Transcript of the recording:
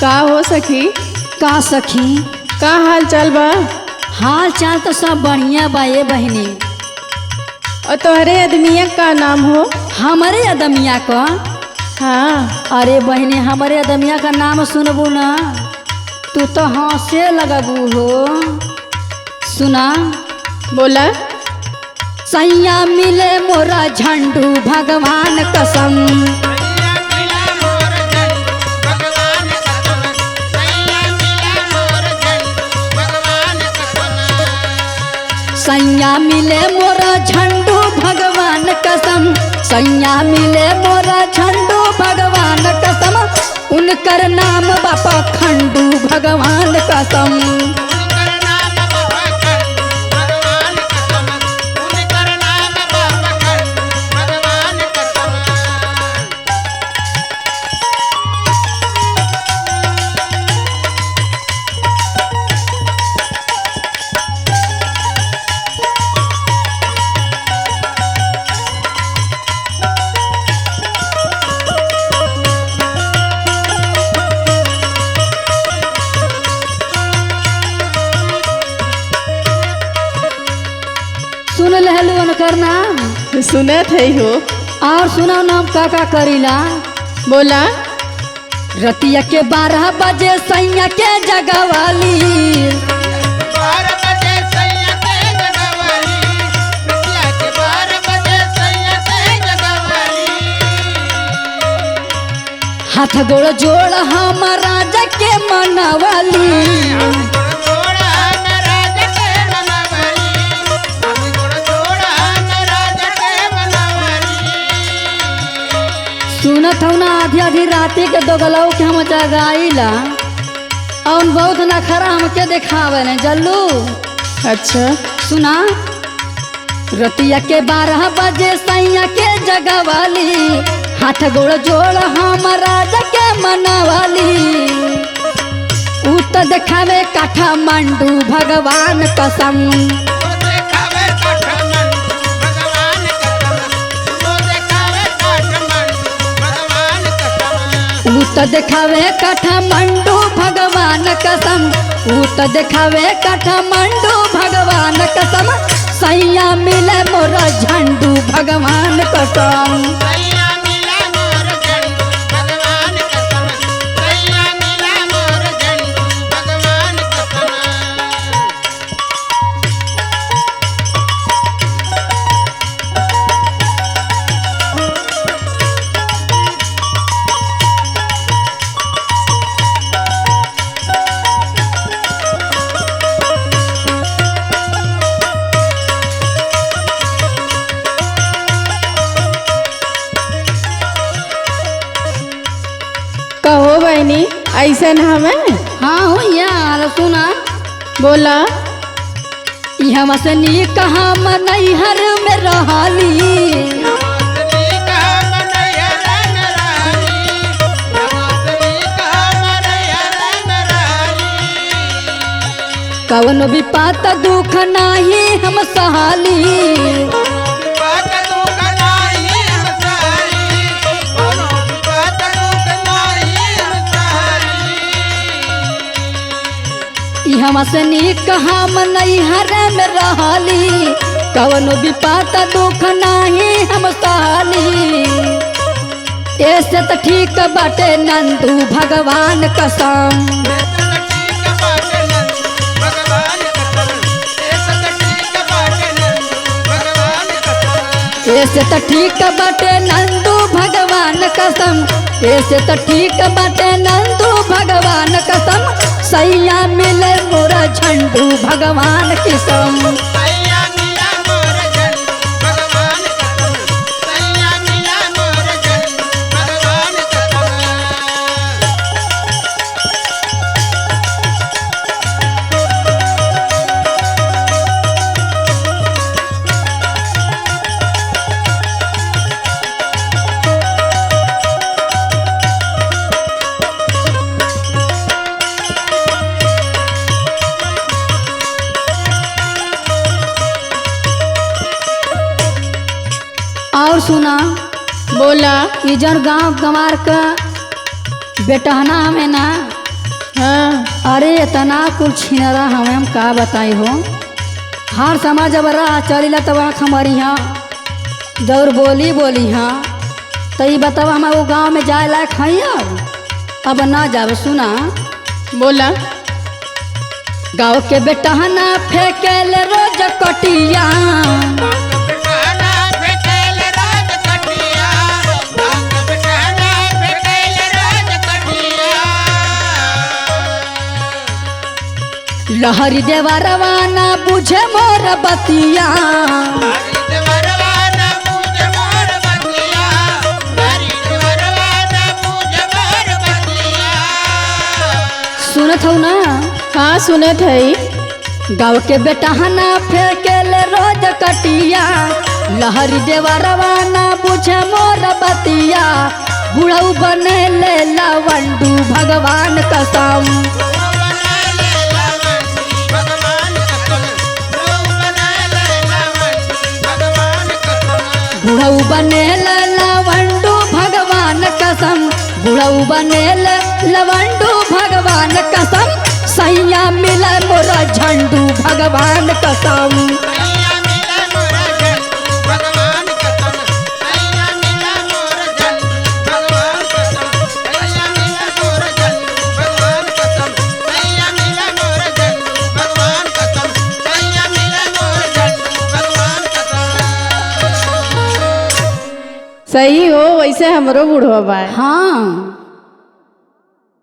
का हो सखी? का सखी? का हाल चाल बा? हाल चाल तो सब बढ़िया बा ये बहनी। और तोहरे आदमिया का नाम हो? हमारे अदमिया का? हाँ। अरे बहनी हमारे अदमिया का नाम सुनबू ना तू तो हंसे लगबू हो। सुना। बोला। सैया मिले मोरा झंडू भगवान कसम। सैया मिले मोरा झंडू भगवान कसम। सैया मिले मोरा झंडू भगवान कसम। उनकर नाम बापा खंडू भगवान कसम। सुन लहलू उनकर नाम? सुनत है हो। और सुना नाम का करीला? बोला। रतिया के 12 बजे सैया के जगवाली। हाथ गोड़ जोड़ हम राजा के मनवाली। सुनत हूँ ना आधी आधी राती के दोगलऊ के हम जगाईला और बहुत नखरा हमके देखावे ने जल्लू। अच्छा। सुना। रतिया के 12 बजे सैया के जगवाली। हाथ गोड़ जोड़ हम राजा के मनवाली। ऊ तो देखावे काठमांडू भगवान कसम। ऊ तो देखावे काठमांडू भगवान कसम। ऊ तो देखावे काठमांडू भगवान कसम। सैया मिले मोरा झंडू भगवान कसम। कहो बहनी ऐसन हमें? हाँ हो यार। सुना। बोला। यहाँ से नीक हम नैहर में रहली। कवन विपत दुख नाही हम सहाली। हम से नीक हम नैहर में रहली। कवन विपत दुख नाही हम सहाली। ऐसे तो ठीक बाटे नंदू भगवान कसम। ऐसे तो ठीक बाटे नंदू भगवान कसम। ऐसे तो ठीक बाटे नंदू भगवान कसम। सैया मिले मोरा झंडू भगवान कसम। और सुना। बोला। कि जन गाँव गंवार का बेटहना में ना हाँ। अरे इतना कुल छिनरा हम का बताई हो। हर समाज जब राह चलिला तब हमारी यहाँ दौड़ बोली बोली हाँ तो ये बताओ हम वो गाँव में जाए लायक हैं अब ना जाब। सुना बोला। गाँव के बेटा ना फेंकेले रोज कटिया, लहरी देवा रवाना बुझे मोर बतिया, सुनत हो ना। हाँ सुनत है। गाँव के बेटा ना फेंकेले रोज कटिया, लहरी देवा रवाना बुझे मोर बतिया, बुढ़ऊ बने ले लवंडू भगवान कसम, बुढ़ऊ बने लवंडू भगवान कसम, बुढ़ऊ बने लवंडू भगवान कसम, सैया मिला मोरा झंडू भगवान कसम। सही हो, वैसे हमरो बूढ़वा बा। हाँ